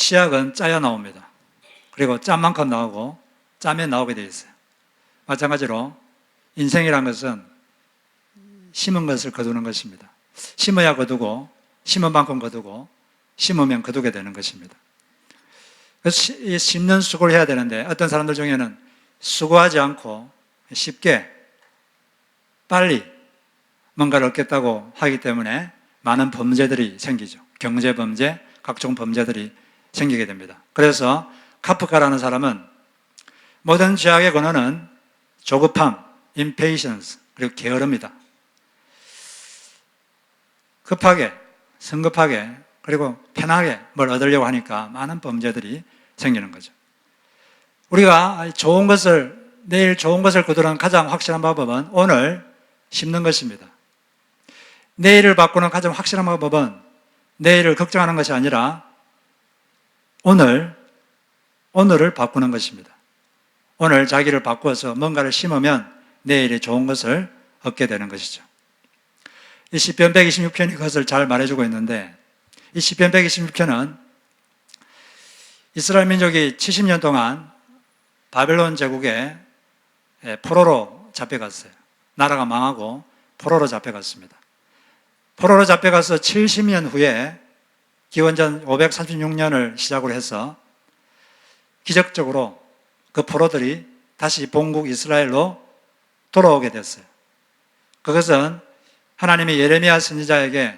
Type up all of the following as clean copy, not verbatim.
치약은 짜야 나옵니다. 그리고 짠 만큼 나오고 짜면 나오게 되어 있어요. 마찬가지로 인생이란 것은 심은 것을 거두는 것입니다. 심어야 거두고 심은 만큼 거두고 심으면 거두게 되는 것입니다. 그래서 심는 수고를 해야 되는데 어떤 사람들 중에는 수고하지 않고 쉽게 빨리 뭔가를 얻겠다고 하기 때문에 많은 범죄들이 생기죠. 경제범죄, 각종 범죄들이 생기게 됩니다. 그래서 카프카라는 사람은 모든 죄악의 근원은 조급함, impatience, 그리고 게으름이다. 급하게, 성급하게, 그리고 편하게 뭘 얻으려고 하니까 많은 범죄들이 생기는 거죠. 우리가 내일 좋은 것을 거두는 가장 확실한 방법은 오늘 심는 것입니다. 내일을 바꾸는 가장 확실한 방법은 내일을 걱정하는 것이 아니라 오늘을 바꾸는 것입니다. 오늘 자기를 바꾸어서 뭔가를 심으면 내일이 좋은 것을 얻게 되는 것이죠. 이 시편 126편이 그것을 잘 말해주고 있는데, 이 시편 126편은 이스라엘 민족이 70년 동안 바벨론 제국의 포로로 잡혀갔어요. 나라가 망하고 포로로 잡혀갔습니다. 포로로 잡혀가서 70년 후에 기원전 536년을 시작으로 해서 기적적으로 그 포로들이 다시 본국 이스라엘로 돌아오게 됐어요. 그것은 하나님이 예레미야 선지자에게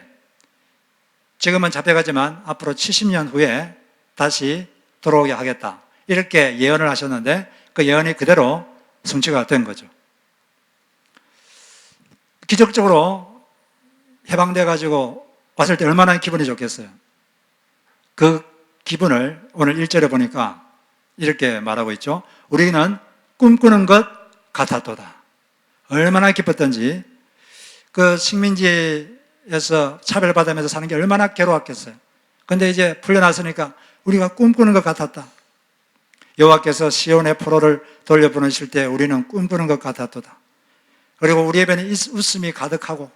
지금은 잡혀가지만 앞으로 70년 후에 다시 돌아오게 하겠다, 이렇게 예언을 하셨는데 그 예언이 그대로 성취가 된 거죠. 기적적으로 해방돼가지고 왔을 때 얼마나 기분이 좋겠어요. 그 기분을 오늘 1절에 보니까 이렇게 말하고 있죠. 우리는 꿈꾸는 것 같았도다. 얼마나 기뻤던지. 그 식민지에서 차별받으면서 사는 게 얼마나 괴로웠겠어요. 근데 이제 풀려났으니까 우리가 꿈꾸는 것 같았다. 여호와께서 시온의 포로를 돌려보내실 때 우리는 꿈꾸는 것 같았도다. 그리고 우리 입에는 웃음이 가득하고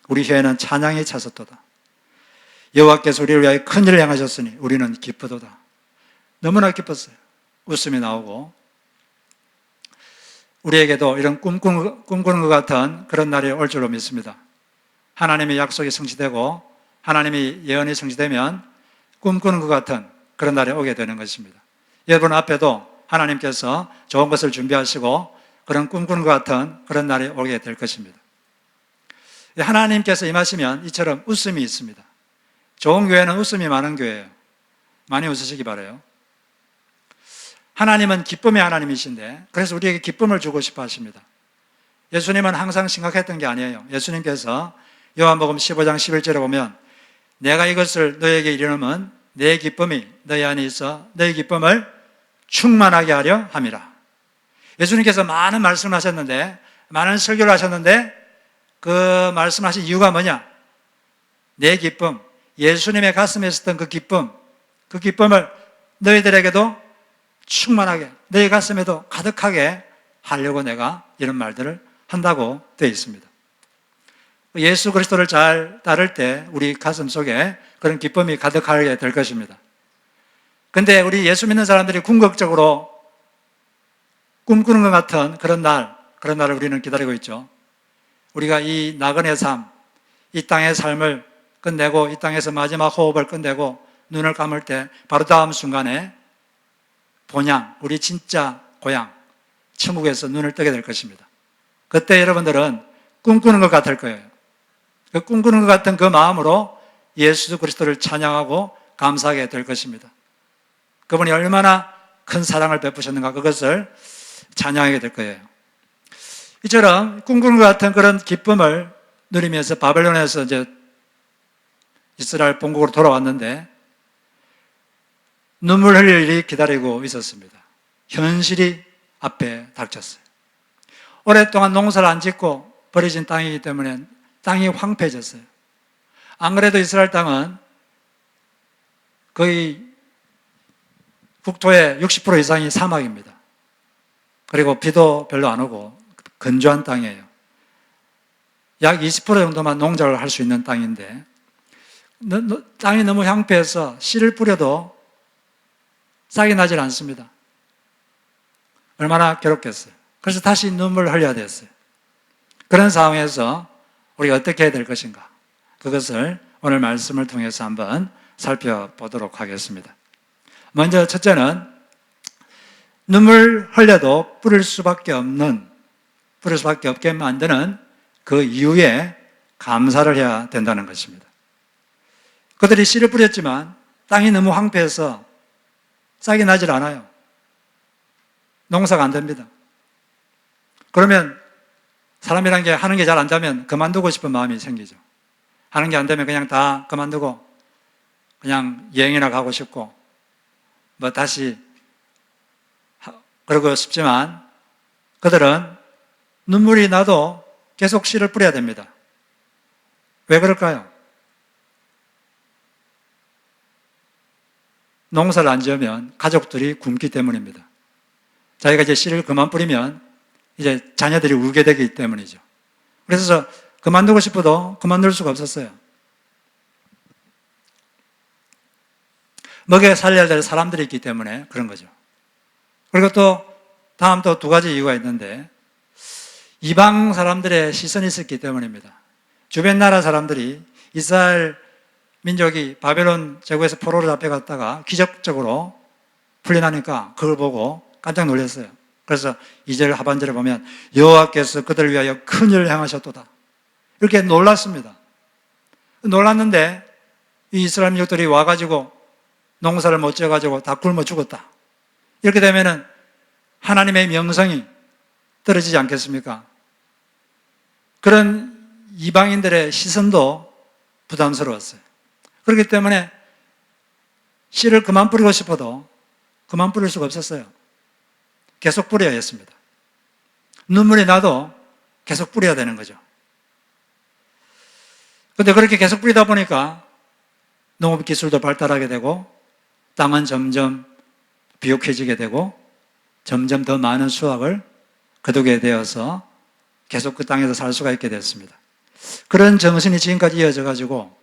우리 혀에는 찬양이 찼었도다. 여호와께서 우리를 위하여 큰 일을 행하셨으니 우리는 기쁘도다. 너무나 기뻤어요. 웃음이 나오고 우리에게도 이런 꿈꾸는 것 같은 그런 날이 올 줄로 믿습니다. 하나님의 약속이 성취되고 하나님의 예언이 성취되면 꿈꾸는 것 같은 그런 날이 오게 되는 것입니다. 여러분 앞에도 하나님께서 좋은 것을 준비하시고 그런 꿈꾸는 것 같은 그런 날이 오게 될 것입니다. 하나님께서 임하시면 이처럼 웃음이 있습니다. 좋은 교회는 웃음이 많은 교회예요. 많이 웃으시기 바라요. 하나님은 기쁨의 하나님이신데 그래서 우리에게 기쁨을 주고 싶어 하십니다. 예수님은 항상 심각했던 게 아니에요. 예수님께서 요한복음 15장 11절에 보면 내가 이것을 너에게 이르면 내 기쁨이 너희 안에 있어 너희 기쁨을 충만하게 하려 함이라. 예수님께서 많은 말씀을 하셨는데 많은 설교를 하셨는데 그 말씀하신 이유가 뭐냐? 내 기쁨, 예수님의 가슴에 있었던 그 기쁨을 너희들에게도 충만하게 너희 가슴에도 가득하게 하려고 내가 이런 말들을 한다고 되어 있습니다. 예수 그리스도를 잘 따를 때 우리 가슴 속에 그런 기쁨이 가득하게 될 것입니다. 근데 우리 예수 믿는 사람들이 궁극적으로 꿈꾸는 것 같은 그런 날을 우리는 기다리고 있죠. 우리가 이 나그네 삶, 이 땅의 삶을 끝내고 이 땅에서 마지막 호흡을 끝내고 눈을 감을 때 바로 다음 순간에 본향, 우리 진짜 고향, 천국에서 눈을 뜨게 될 것입니다. 그때 여러분들은 꿈꾸는 것 같을 거예요. 그 꿈꾸는 것 같은 그 마음으로 예수 그리스도를 찬양하고 감사하게 될 것입니다. 그분이 얼마나 큰 사랑을 베푸셨는가 그것을 찬양하게 될 거예요. 이처럼 꿈꾸는 것 같은 그런 기쁨을 누리면서 바벨론에서 이제 이스라엘 본국으로 돌아왔는데 눈물 흘릴 일이 기다리고 있었습니다. 현실이 앞에 닥쳤어요. 오랫동안 농사를 안 짓고 버려진 땅이기 때문에 땅이 황폐해졌어요. 안 그래도 이스라엘 땅은 거의 국토의 60% 이상이 사막입니다. 그리고 비도 별로 안 오고 건조한 땅이에요. 약 20% 정도만 농작을 할 수 있는 땅인데 땅이 너무 황폐해서 씨를 뿌려도 싹이 나질 않습니다. 얼마나 괴롭겠어요. 그래서 다시 눈물을 흘려야 됐어요. 그런 상황에서 우리가 어떻게 해야 될 것인가? 그것을 오늘 말씀을 통해서 한번 살펴보도록 하겠습니다. 먼저 첫째는 눈물 흘려도 뿌릴 수밖에 없게 만드는 그 이유에 감사를 해야 된다는 것입니다. 그들이 씨를 뿌렸지만 땅이 너무 황폐해서 싹이 나질 않아요. 농사가 안 됩니다. 그러면 사람이란 게 하는 게 잘 안 되면 그만두고 싶은 마음이 생기죠. 하는 게 안 되면 그냥 다 그만두고 그냥 여행이나 가고 싶고 뭐 다시 그러고 싶지만 그들은 눈물이 나도 계속 씨를 뿌려야 됩니다. 왜 그럴까요? 농사를 안 지으면 가족들이 굶기 때문입니다. 자기가 이제 씨를 그만 뿌리면 이제 자녀들이 울게 되기 때문이죠. 그래서 그만두고 싶어도 그만둘 수가 없었어요. 먹여 살려야 될 사람들이 있기 때문에 그런 거죠. 그리고 다음 또 두 가지 이유가 있는데 이방 사람들의 시선이 있었기 때문입니다. 주변 나라 사람들이 이스라엘 민족이 바벨론 제국에서 포로로 잡혀갔다가 기적적으로 풀려나니까 그걸 보고 깜짝 놀랐어요. 그래서 2절 하반절에 보면 여호와께서 그들을 위하여 큰 일을 행하셨도다. 이렇게 놀랐습니다. 놀랐는데 이 이스라엘 민족들이 와가지고 농사를 못 지어가지고 다 굶어 죽었다. 이렇게 되면은 하나님의 명성이 떨어지지 않겠습니까? 그런 이방인들의 시선도 부담스러웠어요. 그렇기 때문에 씨를 그만 뿌리고 싶어도 그만 뿌릴 수가 없었어요. 계속 뿌려야 했습니다. 눈물이 나도 계속 뿌려야 되는 거죠. 그런데 그렇게 계속 뿌리다 보니까 농업 기술도 발달하게 되고 땅은 점점 비옥해지게 되고 점점 더 많은 수확을 거두게 되어서 계속 그 땅에서 살 수가 있게 됐습니다. 그런 정신이 지금까지 이어져 가지고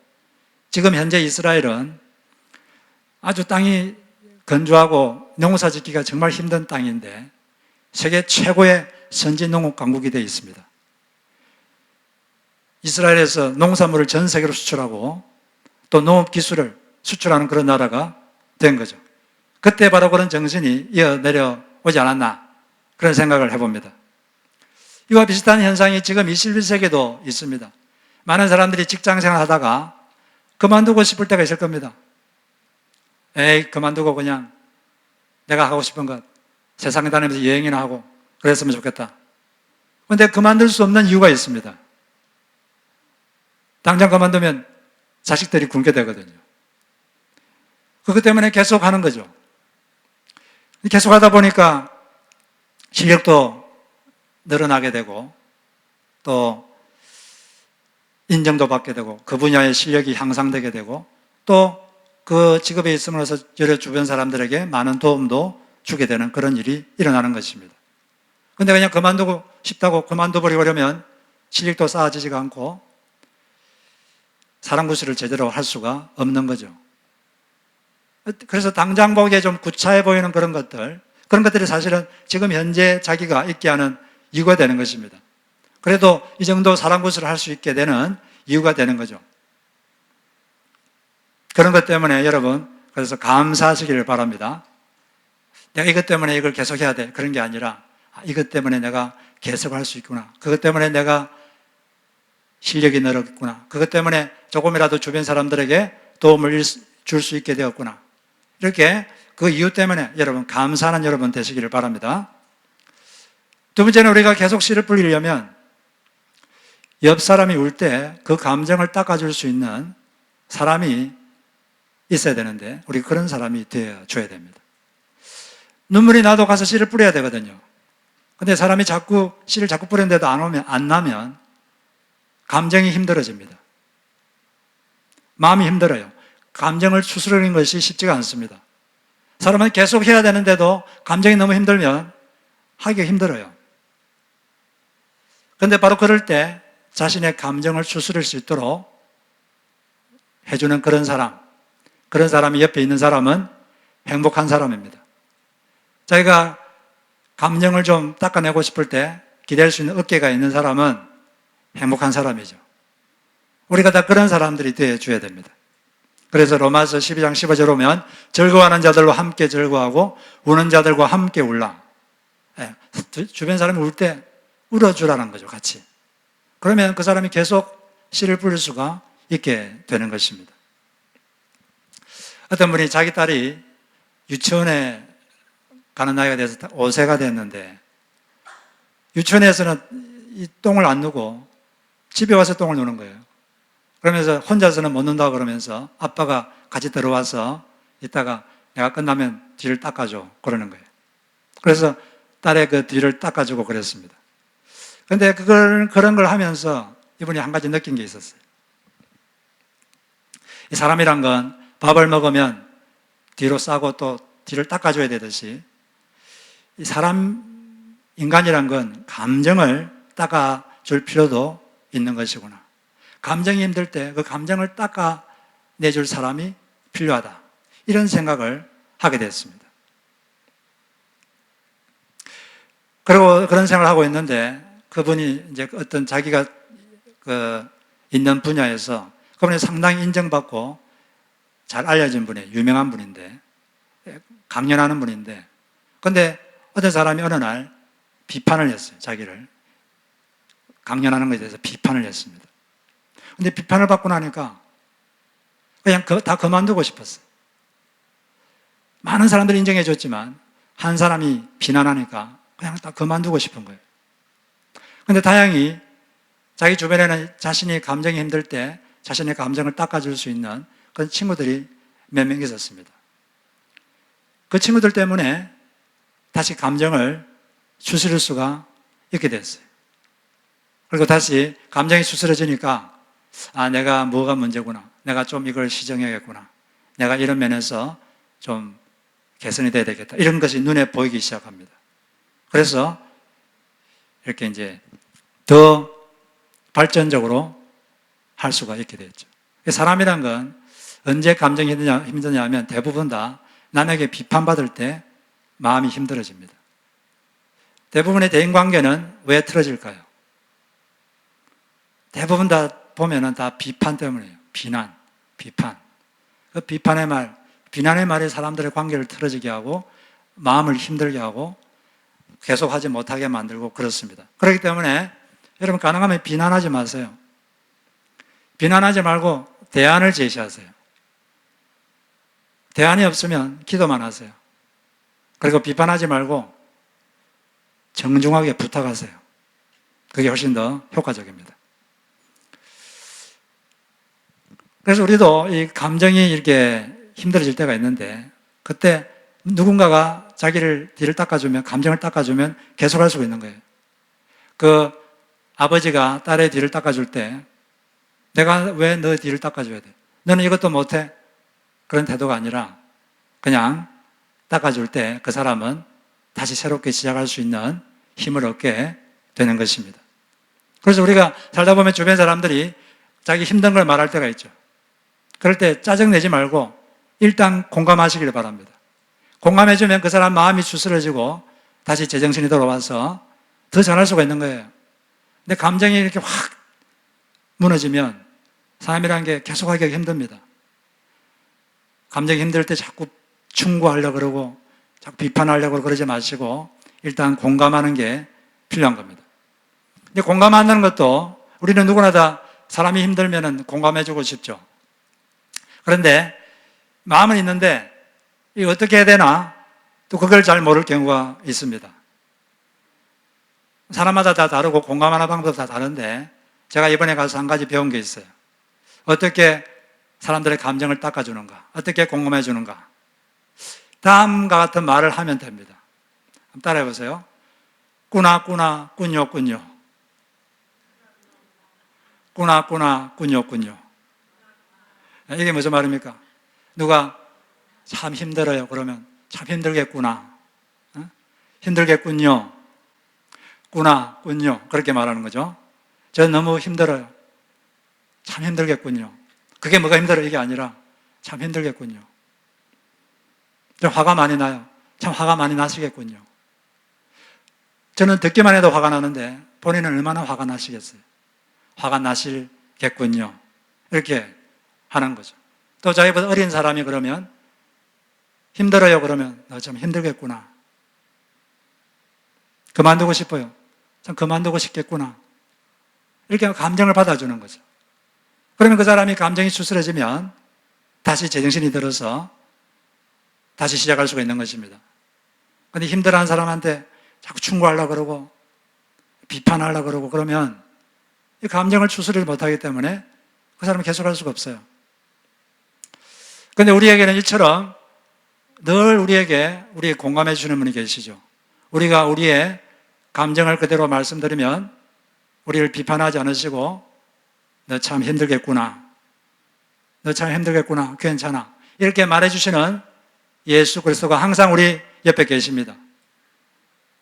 지금 현재 이스라엘은 아주 땅이 건조하고 농사 짓기가 정말 힘든 땅인데 세계 최고의 선진 농업 강국이 되어 있습니다. 이스라엘에서 농산물을 전 세계로 수출하고 또 농업 기술을 수출하는 그런 나라가 된 거죠. 그때 바로 그런 정신이 이어 내려오지 않았나 그런 생각을 해봅니다. 이와 비슷한 현상이 지금 21세기에도 있습니다. 많은 사람들이 직장생활 하다가 그만두고 싶을 때가 있을 겁니다. 에이, 그만두고 그냥 내가 하고 싶은 것 세상에 다니면서 여행이나 하고 그랬으면 좋겠다. 그런데 그만둘 수 없는 이유가 있습니다. 당장 그만두면 자식들이 굶게 되거든요. 그것 때문에 계속 하는 거죠. 계속 하다 보니까 실력도 늘어나게 되고 또 인정도 받게 되고 그 분야의 실력이 향상되게 되고 또 그 직업에 있음으로써 여러 주변 사람들에게 많은 도움도 주게 되는 그런 일이 일어나는 것입니다. 그런데 그냥 그만두고 싶다고 그만둬버리려면 실력도 쌓아지지가 않고 사람 구실을 제대로 할 수가 없는 거죠. 그래서 당장 보기에 좀 구차해 보이는 그런 것들이 사실은 지금 현재 자기가 있게 하는 이유가 되는 것입니다. 그래도 이 정도 사람 구실을 할 수 있게 되는 이유가 되는 거죠. 그런 것 때문에 여러분, 그래서 감사하시기를 바랍니다. 내가 이것 때문에 이걸 계속해야 돼. 그런 게 아니라 이것 때문에 내가 계속할 수 있구나. 그것 때문에 내가 실력이 늘었구나. 그것 때문에 조금이라도 주변 사람들에게 도움을 줄 수 있게 되었구나. 이렇게 그 이유 때문에 여러분 감사하는 여러분 되시기를 바랍니다. 두 번째는 우리가 계속 씨를 뿌리려면 옆 사람이 울 때 그 감정을 닦아줄 수 있는 사람이 있어야 되는데 우리 그런 사람이 되어줘야 됩니다. 눈물이 나도 가서 씨를 뿌려야 되거든요. 근데 사람이 씨를 자꾸 뿌렸는데도 안 나면 감정이 힘들어집니다. 마음이 힘들어요. 감정을 추스르는 것이 쉽지가 않습니다. 사람은 계속 해야 되는데도 감정이 너무 힘들면 하기가 힘들어요. 그런데 바로 그럴 때 자신의 감정을 추스릴 수 있도록 해주는 그런 사람이 옆에 있는 사람은 행복한 사람입니다. 자기가 감정을 좀 닦아내고 싶을 때 기댈 수 있는 어깨가 있는 사람은 행복한 사람이죠. 우리가 다 그런 사람들이 되어줘야 됩니다. 그래서 로마서 12장 15절 보면 즐거워하는 자들과 함께 즐거워하고 우는 자들과 함께 울라. 주변 사람이 울 때 울어주라는 거죠, 같이. 그러면 그 사람이 계속 씨를 뿌릴 수가 있게 되는 것입니다. 어떤 분이 자기 딸이 유치원에 가는 나이가 돼서 5세가 됐는데 유치원에서는 이 똥을 안 누고 집에 와서 똥을 누는 거예요. 그러면서 혼자서는 못 눈다고 그러면서 아빠가 같이 들어와서 이따가 내가 끝나면 뒤를 닦아줘 그러는 거예요. 그래서 딸의 그 뒤를 닦아주고 그랬습니다. 그런데 그런 걸 하면서 이분이 한 가지 느낀 게 있었어요. 이 사람이란 건 밥을 먹으면 뒤로 싸고 또 뒤를 닦아줘야 되듯이 이 인간이란 건 감정을 닦아줄 필요도 있는 것이구나. 감정이 힘들 때 그 감정을 닦아내줄 사람이 필요하다. 이런 생각을 하게 됐습니다. 그리고 그런 생각을 하고 있는데 그분이 이제 어떤 자기가 있는 분야에서 그분이 상당히 인정받고 잘 알려진 분이에요. 유명한 분인데, 강연하는 분인데, 근데 어떤 사람이 어느 날 비판을 했어요. 자기를. 강연하는 것에 대해서 비판을 했습니다. 근데 비판을 받고 나니까 그냥 다 그만두고 싶었어요. 많은 사람들이 인정해 줬지만 한 사람이 비난하니까 그냥 다 그만두고 싶은 거예요. 근데 다행히 자기 주변에는 자신이 감정이 힘들 때 자신의 감정을 닦아줄 수 있는 그런 친구들이 몇 명 있었습니다. 그 친구들 때문에 다시 감정을 추스릴 수가 있게 됐어요. 그리고 다시 감정이 추스러지니까 내가 뭐가 문제구나. 내가 좀 이걸 시정해야겠구나. 내가 이런 면에서 좀 개선이 돼야 되겠다. 이런 것이 눈에 보이기 시작합니다. 그래서 이렇게 이제 더 발전적으로 할 수가 있게 됐죠. 사람이란 건 언제 감정이 힘드냐 하면 대부분 다 남에게 비판받을 때 마음이 힘들어집니다. 대부분의 대인관계는 왜 틀어질까요? 대부분 다 보면은 다 비판 때문이에요. 비난, 비판. 그 비난의 말이 사람들의 관계를 틀어지게 하고 마음을 힘들게 하고 계속하지 못하게 만들고 그렇습니다. 그렇기 때문에 여러분 가능하면 비난하지 마세요. 비난하지 말고 대안을 제시하세요. 대안이 없으면 기도만 하세요. 그리고 비판하지 말고 정중하게 부탁하세요. 그게 훨씬 더 효과적입니다. 그래서 우리도 이 감정이 이렇게 힘들어질 때가 있는데 그때 누군가가 자기를 뒤를 닦아주면, 감정을 닦아주면 계속할 수가 있는 거예요. 그 아버지가 딸의 뒤를 닦아줄 때 내가 왜 너 뒤를 닦아줘야 돼? 너는 이것도 못해? 그런 태도가 아니라 그냥 닦아줄 때 그 사람은 다시 새롭게 시작할 수 있는 힘을 얻게 되는 것입니다. 그래서 우리가 살다 보면 주변 사람들이 자기 힘든 걸 말할 때가 있죠. 그럴 때 짜증내지 말고 일단 공감하시길 바랍니다. 공감해주면 그 사람 마음이 추스러지고 다시 제정신이 돌아와서 더 잘할 수가 있는 거예요. 근데 감정이 이렇게 확 무너지면 사람이라는 게 계속하기가 힘듭니다. 감정이 힘들 때 자꾸 충고하려고 그러고 자꾸 비판하려고 그러지 마시고 일단 공감하는 게 필요한 겁니다. 근데 공감한다는 것도 우리는 누구나 다 사람이 힘들면 공감해주고 싶죠. 그런데 마음은 있는데 이거 어떻게 해야 되나 또 그걸 잘 모를 경우가 있습니다. 사람마다 다 다르고 공감하는 방법도 다 다른데 제가 이번에 가서 한 가지 배운 게 있어요. 어떻게 사람들의 감정을 닦아주는가, 어떻게 공감해 주는가. 다음과 같은 말을 하면 됩니다. 한번 따라해 보세요. 꾸나 꾸나 꾸뇨 꾸뇨. 꾸나 꾸나 꾸뇨 꾸뇨. 이게 무슨 말입니까? 누가 참 힘들어요 그러면 참 힘들겠구나, 힘들겠군요, 꾸나 꾸뇨 그렇게 말하는 거죠. 저 너무 힘들어요, 참 힘들겠군요. 그게 뭐가 힘들어요? 이게 아니라 참 힘들겠군요. 저 화가 많이 나요. 참 화가 많이 나시겠군요. 저는 듣기만 해도 화가 나는데 본인은 얼마나 화가 나시겠어요? 화가 나시겠군요. 이렇게 하는 거죠. 또 자기보다 어린 사람이 그러면 힘들어요 그러면 너 좀 힘들겠구나. 그만두고 싶어요. 참 그만두고 싶겠구나. 이렇게 감정을 받아주는 거죠. 그러면 그 사람이 감정이 추스러지면 다시 제정신이 들어서 다시 시작할 수가 있는 것입니다. 근데 힘들어하는 사람한테 자꾸 충고하려고 그러고 비판하려고 그러고 그러면 이 감정을 추스르지 못하기 때문에 그 사람은 계속할 수가 없어요. 근데 우리에게는 이처럼 늘 우리에게 공감해 주는 분이 계시죠. 우리가 우리의 감정을 그대로 말씀드리면 우리를 비판하지 않으시고 너 참 힘들겠구나. 너 참 힘들겠구나. 괜찮아. 이렇게 말해주시는 예수 그리스도가 항상 우리 옆에 계십니다.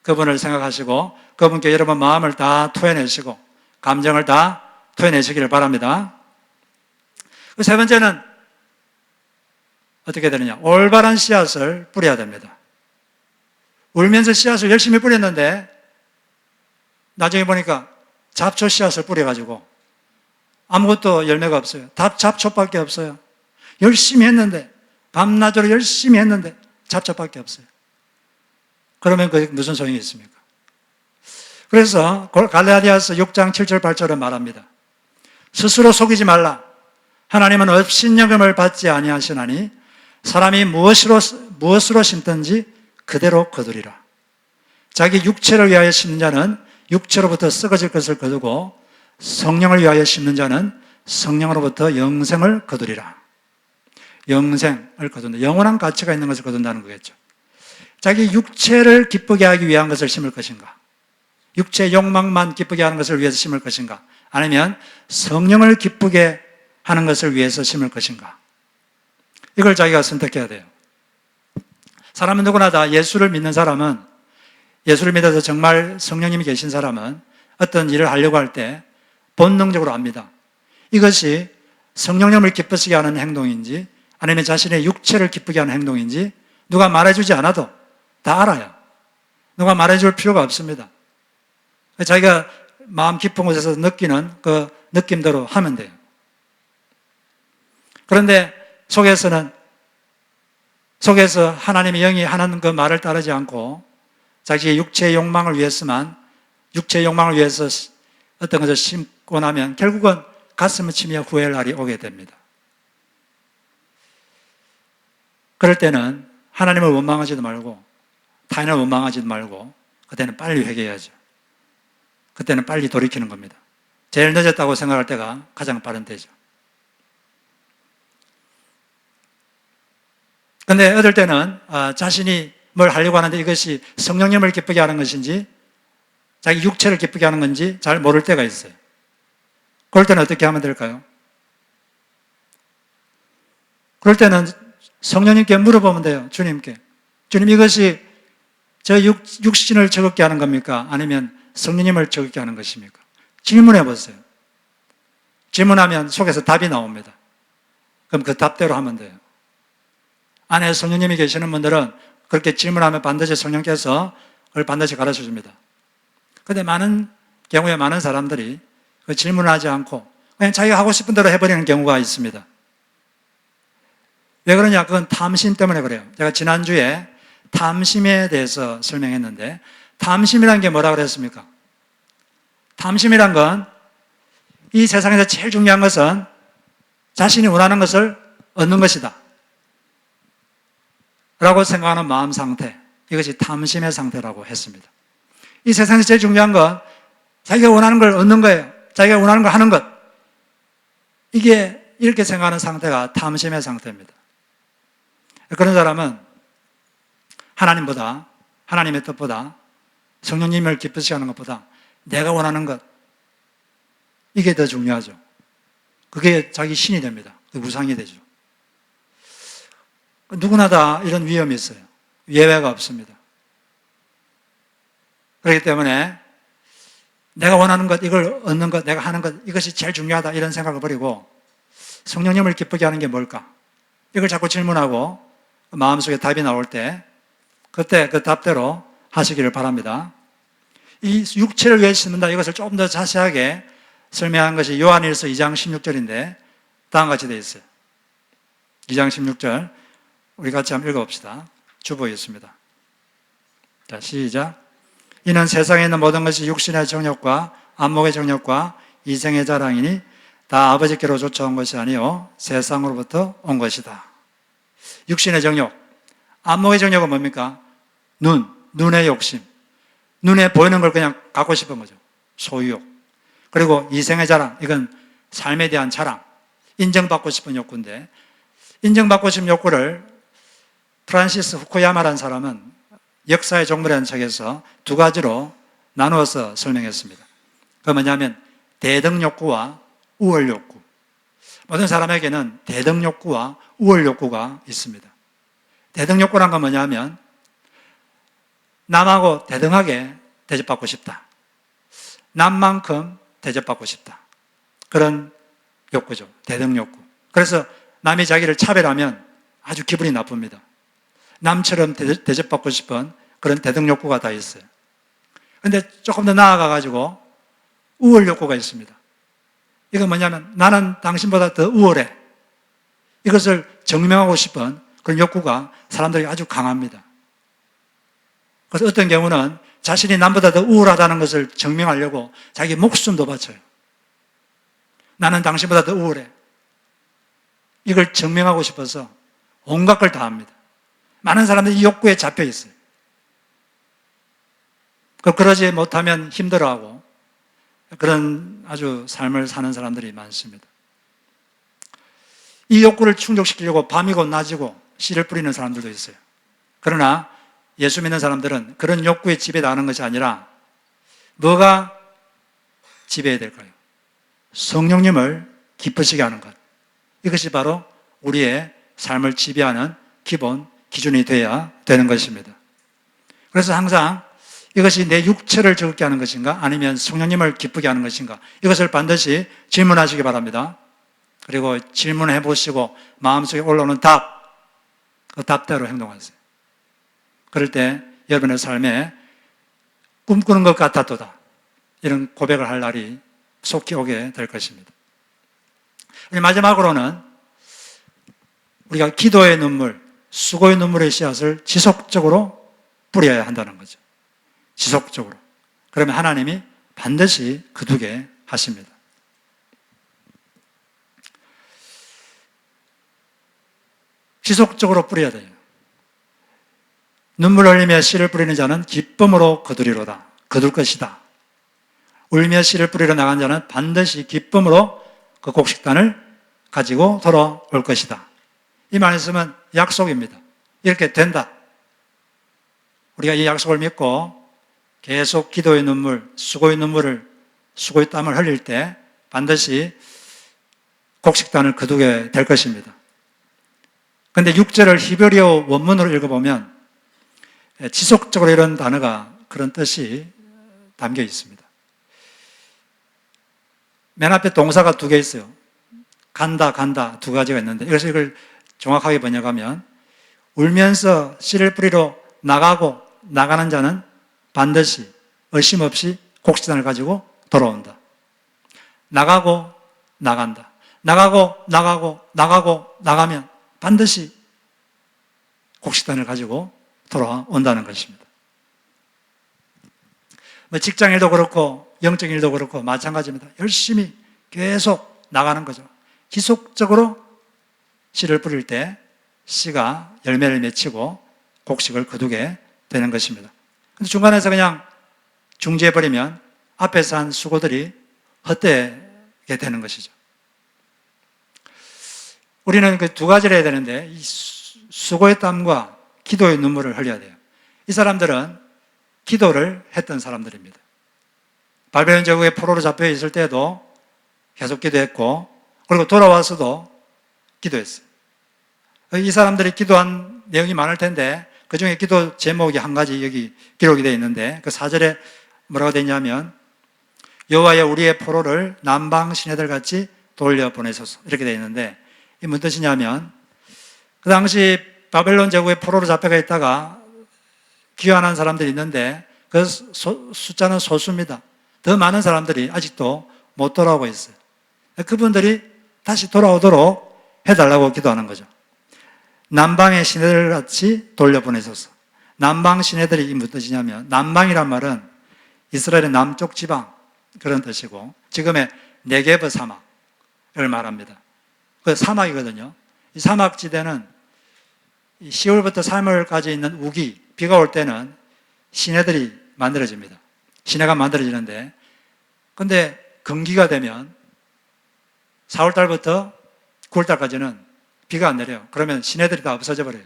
그분을 생각하시고 그분께 여러분 마음을 다 토해내시고 감정을 다 토해내시기를 바랍니다. 세 번째는 어떻게 되느냐? 올바른 씨앗을 뿌려야 됩니다. 울면서 씨앗을 열심히 뿌렸는데 나중에 보니까 잡초 씨앗을 뿌려가지고 아무것도 열매가 없어요. 잡초밖에 없어요. 열심히 했는데 밤낮으로 열심히 했는데 잡초밖에 없어요. 그러면 그게 무슨 소용이 있습니까? 그래서 갈라디아서 6장 7절 8절은 말합니다. 스스로 속이지 말라. 하나님은 업신여김을 받지 아니하시나니 사람이 무엇으로 심든지 그대로 거두리라. 자기 육체를 위하여 심는 자는 육체로부터 썩어질 것을 거두고 성령을 위하여 심는 자는 성령으로부터 영생을 거두리라. 영생을 거둔다. 영원한 가치가 있는 것을 거둔다는 거겠죠. 자기 육체를 기쁘게 하기 위한 것을 심을 것인가? 육체의 욕망만 기쁘게 하는 것을 위해서 심을 것인가? 아니면 성령을 기쁘게 하는 것을 위해서 심을 것인가? 이걸 자기가 선택해야 돼요. 사람은 누구나 다 예수를 믿는 사람은, 예수를 믿어서 정말 성령님이 계신 사람은 어떤 일을 하려고 할 때 본능적으로 압니다. 이것이 성령님을 기쁘시게 하는 행동인지 아니면 자신의 육체를 기쁘게 하는 행동인지 누가 말해주지 않아도 다 알아요. 누가 말해줄 필요가 없습니다. 자기가 마음 깊은 곳에서 느끼는 그 느낌대로 하면 돼요. 그런데 속에서 하나님의 영이 하는 그 말을 따르지 않고 자기의 육체의 욕망을 위해서만, 육체의 욕망을 위해서 어떤 것을 심고 나면 결국은 가슴을 치며 후회할 날이 오게 됩니다. 그럴 때는 하나님을 원망하지도 말고 타인을 원망하지도 말고 그때는 빨리 회개해야죠. 그때는 빨리 돌이키는 겁니다. 제일 늦었다고 생각할 때가 가장 빠른 때죠. 근데 어떨 때는 자신이 뭘 하려고 하는데 이것이 성령님을 기쁘게 하는 것인지 자기 육체를 기쁘게 하는 건지 잘 모를 때가 있어요. 그럴 때는 어떻게 하면 될까요? 그럴 때는 성령님께 물어보면 돼요. 주님께. 주님, 이것이 저 육신을 즐겁게 하는 겁니까? 아니면 성령님을 즐겁게 하는 것입니까? 질문해 보세요. 질문하면 속에서 답이 나옵니다. 그럼 그 답대로 하면 돼요. 안에 성령님이 계시는 분들은 그렇게 질문하면 반드시 성령께서 그걸 반드시 가르쳐 줍니다. 그런데 많은 경우에 많은 사람들이 그 질문을 하지 않고 그냥 자기가 하고 싶은 대로 해버리는 경우가 있습니다. 왜 그러냐? 그건 탐심 때문에 그래요. 제가 지난주에 탐심에 대해서 설명했는데 탐심이라는 게 뭐라 그랬습니까? 탐심이란 건 이 세상에서 제일 중요한 것은 자신이 원하는 것을 얻는 것이다 라고 생각하는 마음 상태, 이것이 탐심의 상태라고 했습니다. 이 세상에서 제일 중요한 건 자기가 원하는 걸 얻는 거예요. 자기가 원하는 걸 하는 것. 이게 이렇게 생각하는 상태가 탐심의 상태입니다. 그런 사람은 하나님보다, 하나님의 뜻보다, 성령님을 기쁘시게 하는 것보다 내가 원하는 것, 이게 더 중요하죠. 그게 자기 신이 됩니다. 그게 우상이 되죠. 누구나 다 이런 위험이 있어요. 예외가 없습니다. 그렇기 때문에 내가 원하는 것, 이걸 얻는 것, 내가 하는 것, 이것이 제일 중요하다 이런 생각을 버리고 성령님을 기쁘게 하는 게 뭘까? 이걸 자꾸 질문하고 마음속에 답이 나올 때 그때 그 답대로 하시기를 바랍니다. 이 육체를 위해 심는다, 이것을 조금 더 자세하게 설명한 것이 요한일서 2장 16절인데 다음과 같이 되어 있어요. 2장 16절 우리 같이 한번 읽어봅시다. 주보겠습니다. 자, 시작. 이는 세상에 있는 모든 것이 육신의 정욕과 안목의 정욕과 이생의 자랑이니 다 아버지께로 쫓아온 것이 아니요 세상으로부터 온 것이다. 육신의 정욕, 안목의 정욕은 뭡니까? 눈의 욕심. 눈에 보이는 걸 그냥 갖고 싶은 거죠. 소유욕. 그리고 이생의 자랑, 이건 삶에 대한 자랑. 인정받고 싶은 욕구인데, 인정받고 싶은 욕구를 프란시스 후쿠야마라는 사람은 역사의 종말이라는 책에서 두 가지로 나누어서 설명했습니다. 그게 뭐냐면 대등욕구와 우월욕구. 모든 사람에게는 대등욕구와 우월욕구가 있습니다. 대등욕구란 건 뭐냐면 남하고 대등하게 대접받고 싶다. 남만큼 대접받고 싶다. 그런 욕구죠. 대등욕구. 그래서 남이 자기를 차별하면 아주 기분이 나쁩니다. 남처럼 대접받고 싶은 그런 대등욕구가 다 있어요. 그런데 조금 더 나아가가지고 우월욕구가 있습니다. 이건 뭐냐면 나는 당신보다 더 우월해. 이것을 증명하고 싶은 그런 욕구가 사람들이 아주 강합니다. 그래서 어떤 경우는 자신이 남보다 더 우월하다는 것을 증명하려고 자기 목숨도 바쳐요. 나는 당신보다 더 우월해. 이걸 증명하고 싶어서 온갖 걸 다 합니다. 많은 사람들이 이 욕구에 잡혀 있어요. 그러지 못하면 힘들어하고 그런 아주 삶을 사는 사람들이 많습니다. 이 욕구를 충족시키려고 밤이고 낮이고 씨를 뿌리는 사람들도 있어요. 그러나 예수 믿는 사람들은 그런 욕구에 지배당하는 것이 아니라 뭐가 지배해야 될까요? 성령님을 기쁘시게 하는 것. 이것이 바로 우리의 삶을 지배하는 기본 기준이 되어야 되는 것입니다. 그래서 항상 이것이 내 육체를 즐겁게 하는 것인가 아니면 성령님을 기쁘게 하는 것인가 이것을 반드시 질문하시기 바랍니다. 그리고 질문해 보시고 마음속에 올라오는 답, 그 답대로 행동하세요. 그럴 때 여러분의 삶에 꿈꾸는 것 같았도다 이런 고백을 할 날이 속히 오게 될 것입니다. 마지막으로는 우리가 기도의 눈물, 수고의 눈물의 씨앗을 지속적으로 뿌려야 한다는 거죠. 지속적으로. 그러면 하나님이 반드시 거두게 하십니다. 지속적으로 뿌려야 돼요. 눈물 흘리며 씨를 뿌리는 자는 기쁨으로 거두리로다. 거둘 것이다. 울며 씨를 뿌리러 나간 자는 반드시 기쁨으로 그 곡식단을 가지고 돌아올 것이다. 이 말씀은 약속입니다. 이렇게 된다. 우리가 이 약속을 믿고 계속 기도의 눈물, 수고의 눈물을, 수고의 땀을 흘릴 때 반드시 곡식단을 거두게 될 것입니다. 그런데 6절을 히브리어 원문으로 읽어보면 지속적으로 이런 단어가 그런 뜻이 담겨 있습니다. 맨 앞에 동사가 두 개 있어요. 간다, 간다 두 가지가 있는데 그래서 이걸 정확하게 번역하면 울면서 씨를 뿌리러 나가고 나가는 자는 반드시 의심 없이 곡식단을 가지고 돌아온다. 나가고 나간다. 나가고 나가면 반드시 곡식단을 가지고 돌아온다는 것입니다. 직장 일도 그렇고 영적 일도 그렇고 마찬가지입니다. 열심히 계속 나가는 거죠. 지속적으로 씨를 뿌릴 때 씨가 열매를 맺히고 곡식을 거두게 되는 것입니다. 근데 중간에서 그냥 중지해버리면 앞에서 한 수고들이 헛되게 되는 것이죠. 우리는 그 두 가지를 해야 되는데 이 수고의 땀과 기도의 눈물을 흘려야 돼요. 이 사람들은 기도를 했던 사람들입니다. 바벨론 제국에 포로로 잡혀 있을 때도 계속 기도했고 그리고 돌아와서도 기도했어요. 이 사람들이 기도한 내용이 많을 텐데 그 중에 기도 제목이 한 가지 여기 기록이 되어 있는데 그 4절에 뭐라고 되어 있냐면 여호와여 우리의 포로를 남방 시내들 같이 돌려보내소서 이렇게 되어 있는데 이게 무슨 뜻이냐면 그 당시 바벨론 제국에 포로로 잡혀가 있다가 귀환한 사람들이 있는데 그 숫자는 소수입니다. 더 많은 사람들이 아직도 못 돌아오고 있어요. 그분들이 다시 돌아오도록 해달라고 기도하는 거죠. 남방의 시내들 같이 돌려보내소서. 남방 시내들이 무슨 뜻이냐면, 남방이란 말은 이스라엘의 남쪽 지방 그런 뜻이고, 지금의 네게브 사막을 말합니다. 그 사막이거든요. 이 사막지대는 10월부터 3월까지 있는 우기, 비가 올 때는 시내들이 만들어집니다. 시내가 만들어지는데, 근데 건기가 되면 4월달부터 9월달까지는 비가 안 내려요. 그러면 시내들이 다 없어져 버려요.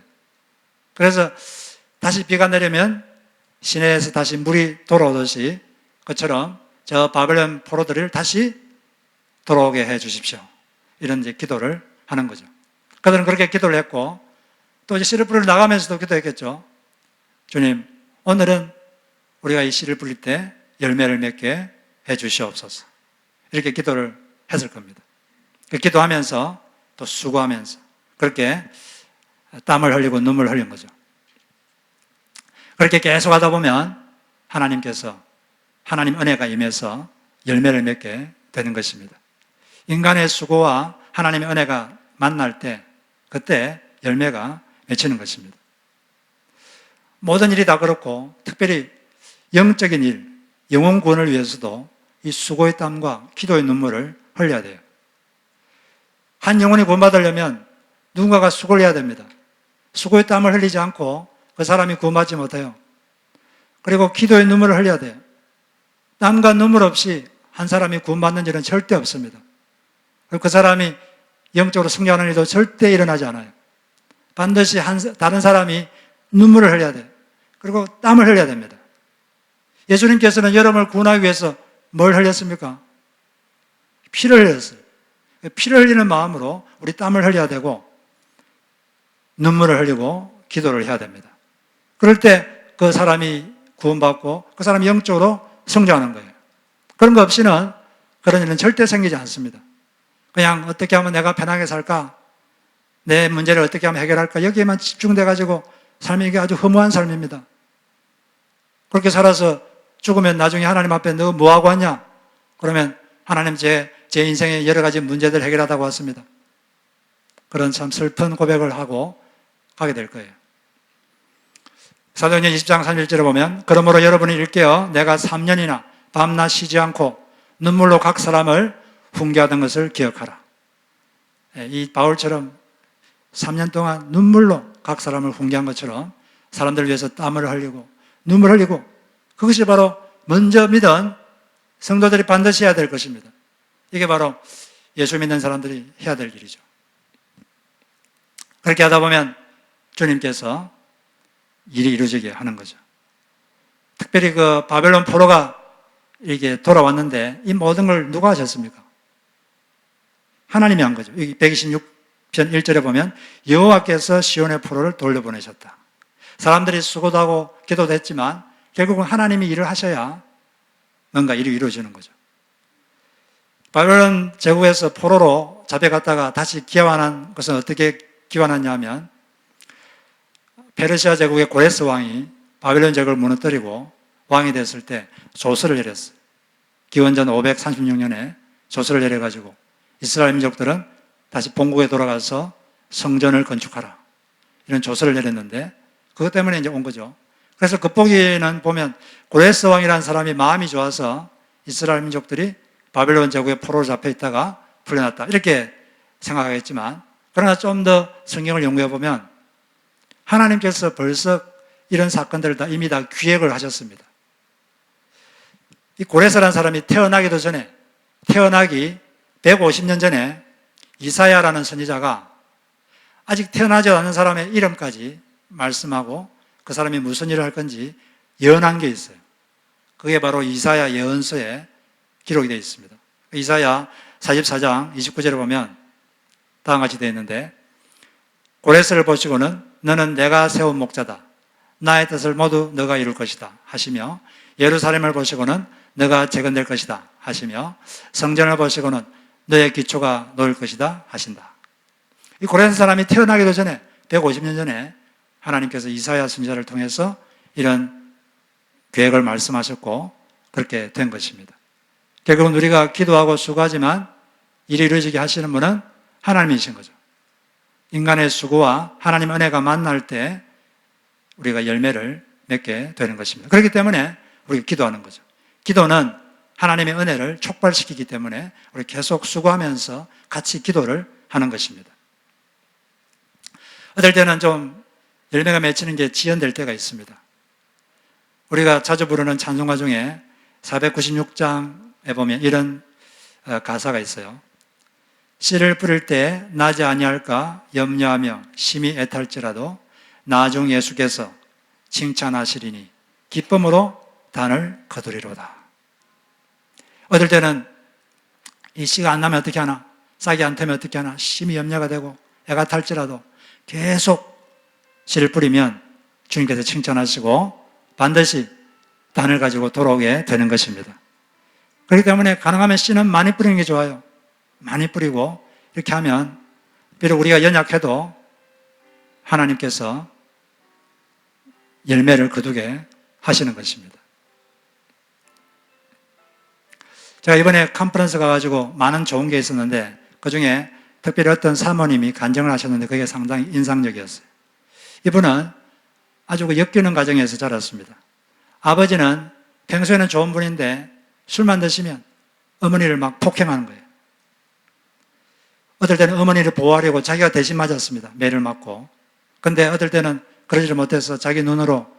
그래서 다시 비가 내리면 시내에서 다시 물이 돌아오듯이 그처럼 저 바벨론 포로들을 다시 돌아오게 해 주십시오. 이런 이제 기도를 하는 거죠. 그들은 그렇게 기도를 했고, 또 이제 씨를 뿌리러 나가면서도 기도했겠죠. 주님, 오늘은 우리가 이 씨를 뿌릴 때 열매를 맺게 해 주시옵소서. 이렇게 기도를 했을 겁니다. 기도하면서 또 수고하면서 그렇게 땀을 흘리고 눈물을 흘린 거죠. 그렇게 계속 하다 보면 하나님께서, 하나님 은혜가 임해서 열매를 맺게 되는 것입니다. 인간의 수고와 하나님의 은혜가 만날 때, 그때 열매가 맺히는 것입니다. 모든 일이 다 그렇고, 특별히 영적인 일, 영혼 구원을 위해서도 이 수고의 땀과 기도의 눈물을 흘려야 돼요. 한 영혼이 구원받으려면 누군가가 수고를 해야 됩니다. 수고의 땀을 흘리지 않고 그 사람이 구원받지 못해요. 그리고 기도의 눈물을 흘려야 돼요. 땀과 눈물 없이 한 사람이 구원받는 일은 절대 없습니다. 그리고 그 사람이 영적으로 승리하는 일도 절대 일어나지 않아요. 반드시 다른 사람이 눈물을 흘려야 돼요. 그리고 땀을 흘려야 됩니다. 예수님께서는 여러분을 구원하기 위해서 뭘 흘렸습니까? 피를 흘렸어요. 피를 흘리는 마음으로 우리 땀을 흘려야 되고 눈물을 흘리고 기도를 해야 됩니다. 그럴 때 그 사람이 구원받고 그 사람이 영적으로 성장하는 거예요. 그런 거 없이는 그런 일은 절대 생기지 않습니다. 그냥 어떻게 하면 내가 편하게 살까? 내 문제를 어떻게 하면 해결할까? 여기에만 집중돼가지고 삶이 이게 아주 허무한 삶입니다. 그렇게 살아서 죽으면 나중에 하나님 앞에 너 뭐하고 왔냐? 그러면 하나님 제 인생의 여러 가지 문제들 해결하다고 왔습니다. 그런 참 슬픈 고백을 하고 가게 될 거예요. 사도행전 20장 31절에 보면, 그러므로 여러분이 일깨어 내가 3년이나 밤낮 쉬지 않고 눈물로 각 사람을 훈계하던 것을 기억하라. 이 바울처럼 3년 동안 눈물로 각 사람을 훈계한 것처럼 사람들을 위해서 땀을 흘리고 눈물을 흘리고, 그것이 바로 먼저 믿은 성도들이 반드시 해야 될 것입니다. 이게 바로 예수 믿는 사람들이 해야 될 일이죠. 그렇게 하다 보면 주님께서 일이 이루어지게 하는 거죠. 특별히 그 바벨론 포로가 이게 돌아왔는데 이 모든 걸 누가 하셨습니까? 하나님이 한 거죠. 여기 126편 1절에 보면 여호와께서 시온의 포로를 돌려보내셨다. 사람들이 수고도 하고 기도도 했지만 결국은 하나님이 일을 하셔야 뭔가 일이 이루어지는 거죠. 바벨론 제국에서 포로로 잡혀갔다가 다시 귀환한 것은 어떻게 귀환했냐 하면, 페르시아 제국의 고레스 왕이 바벨론 제국을 무너뜨리고 왕이 됐을 때 조서를 내렸어요. 기원전 536년에 조서를 내려가지고 이스라엘 민족들은 다시 본국에 돌아가서 성전을 건축하라, 이런 조서를 내렸는데 그것 때문에 이제 온 거죠. 그래서 겉보기에는 보면 고레스 왕이라는 사람이 마음이 좋아서 이스라엘 민족들이 바벨론 제국의 포로로 잡혀 있다가 풀려났다, 이렇게 생각하겠지만, 그러나 좀 더 성경을 연구해 보면 하나님께서 벌써 이런 사건들을 다 이미 다 기획을 하셨습니다. 이 고레스라는 사람이 태어나기도 전에, 태어나기 150년 전에 이사야라는 선지자가 아직 태어나지 않은 사람의 이름까지 말씀하고 그 사람이 무슨 일을 할 건지 예언한 게 있어요. 그게 바로 이사야 예언서에 기록이 되어 있습니다. 이사야 44장 29절에 보면 다음과 같이 되어 있는데, 고레스를 보시고는 너는 내가 세운 목자다, 나의 뜻을 모두 너가 이룰 것이다 하시며, 예루살렘을 보시고는 너가 재건될 것이다 하시며, 성전을 보시고는 너의 기초가 놓일 것이다 하신다. 이 고레스 사람이 태어나기도 전에 150년 전에 하나님께서 이사야 선지자를 통해서 이런 계획을 말씀하셨고 그렇게 된 것입니다. 결국은 우리가 기도하고 수고하지만 일이 이루어지게 하시는 분은 하나님이신 거죠. 인간의 수고와 하나님 은혜가 만날 때 우리가 열매를 맺게 되는 것입니다. 그렇기 때문에 우리가 기도하는 거죠. 기도는 하나님의 은혜를 촉발시키기 때문에 우리 계속 수고하면서 같이 기도를 하는 것입니다. 어떨 때는 좀 열매가 맺히는 게 지연될 때가 있습니다. 우리가 자주 부르는 찬송가 중에 496장에 보면 이런 가사가 있어요. 씨를 뿌릴 때 나지 아니할까 염려하며 심히 애탈지라도 나중 예수께서 칭찬하시리니 기쁨으로 단을 거두리로다. 어떨 때는 이 씨가 안 나면 어떻게 하나, 싹이 안 트면 어떻게 하나 심히 염려가 되고 애가 탈지라도 계속 씨를 뿌리면 주님께서 칭찬하시고 반드시 단을 가지고 돌아오게 되는 것입니다. 그렇기 때문에 가능하면 씨는 많이 뿌리는 게 좋아요. 많이 뿌리고 이렇게 하면 비록 우리가 연약해도 하나님께서 열매를 거두게 하시는 것입니다. 제가 이번에 컨퍼런스 가가지고 많은 좋은 게 있었는데 그중에 특별히 어떤 사모님이 간증을 하셨는데 그게 상당히 인상적이었어요. 이분은 아주 그 엮이는 가정에서 자랐습니다. 아버지는 평소에는 좋은 분인데 술만 드시면 어머니를 막 폭행하는 거예요. 어떨 때는 어머니를 보호하려고 자기가 대신 맞았습니다. 매를 맞고. 근데 어떨 때는 그러지를 못해서 자기 눈으로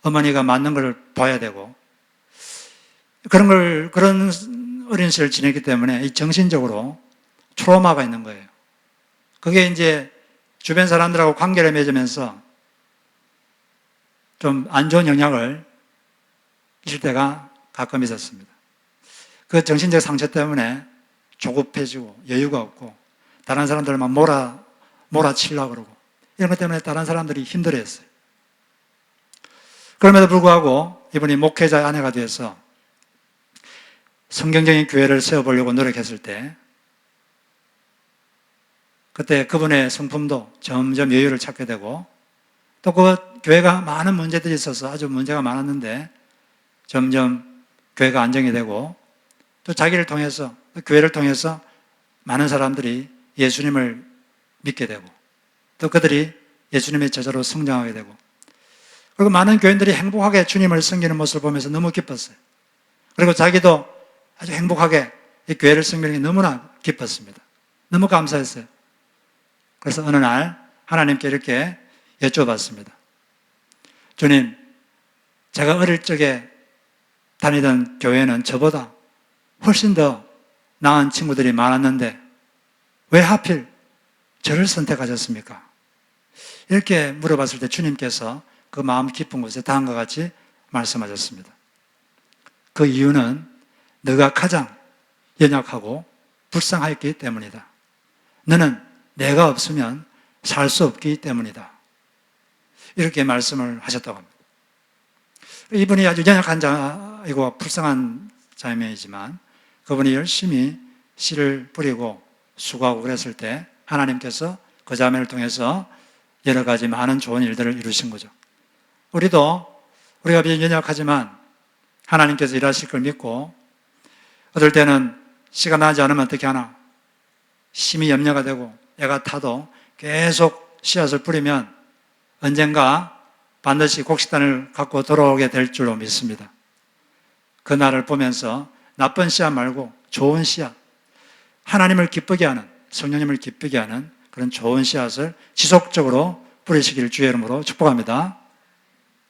어머니가 맞는 걸 봐야 되고 그런 어린 시절을 지냈기 때문에 이 정신적으로 트라우마가 있는 거예요. 그게 이제 주변 사람들하고 관계를 맺으면서 좀 안 좋은 영향을 줄 때가 가끔 있었습니다. 그 정신적 상처 때문에 조급해지고 여유가 없고 다른 사람들을 막 몰아치려고 그러고 이런 것 때문에 다른 사람들이 힘들어했어요. 그럼에도 불구하고 이분이 목회자의 아내가 되어서 성경적인 교회를 세워보려고 노력했을 때 그때 그분의 성품도 점점 여유를 찾게 되고 또 그 교회가 많은 문제들이 있어서 아주 문제가 많았는데 점점 교회가 안정이 되고 또 자기를 통해서 교회를 통해서 많은 사람들이 예수님을 믿게 되고 또 그들이 예수님의 제자로 성장하게 되고 그리고 많은 교인들이 행복하게 주님을 섬기는 모습을 보면서 너무 기뻤어요. 그리고 자기도 아주 행복하게 이 교회를 섬기는 게 너무나 기뻤습니다. 너무 감사했어요. 그래서 어느 날 하나님께 이렇게 여쭤봤습니다. 주님, 제가 어릴 적에 다니던 교회는 저보다 훨씬 더 나은 친구들이 많았는데 왜 하필 저를 선택하셨습니까? 이렇게 물어봤을 때 주님께서 그 마음 깊은 곳에 다음과 같이 말씀하셨습니다. 그 이유는 너가 가장 연약하고 불쌍하기 때문이다. 너는 내가 없으면 살 수 없기 때문이다. 이렇게 말씀을 하셨다고 합니다. 이분이 아주 연약한 자이고 불쌍한 자매이지만 그분이 열심히 씨를 뿌리고 수고하고 그랬을 때 하나님께서 그 자매를 통해서 여러 가지 많은 좋은 일들을 이루신 거죠. 우리가 비록 연약하지만 하나님께서 일하실 걸 믿고 어떨 때는 씨가 나지 않으면 어떻게 하나 심히 염려가 되고 애가 타도 계속 씨앗을 뿌리면 언젠가 반드시 곡식단을 갖고 돌아오게 될 줄로 믿습니다. 그 날을 보면서 나쁜 씨앗 말고 좋은 씨앗, 하나님을 기쁘게 하는, 성령님을 기쁘게 하는 그런 좋은 씨앗을 지속적으로 뿌리시기를 주의 이름으로 축복합니다.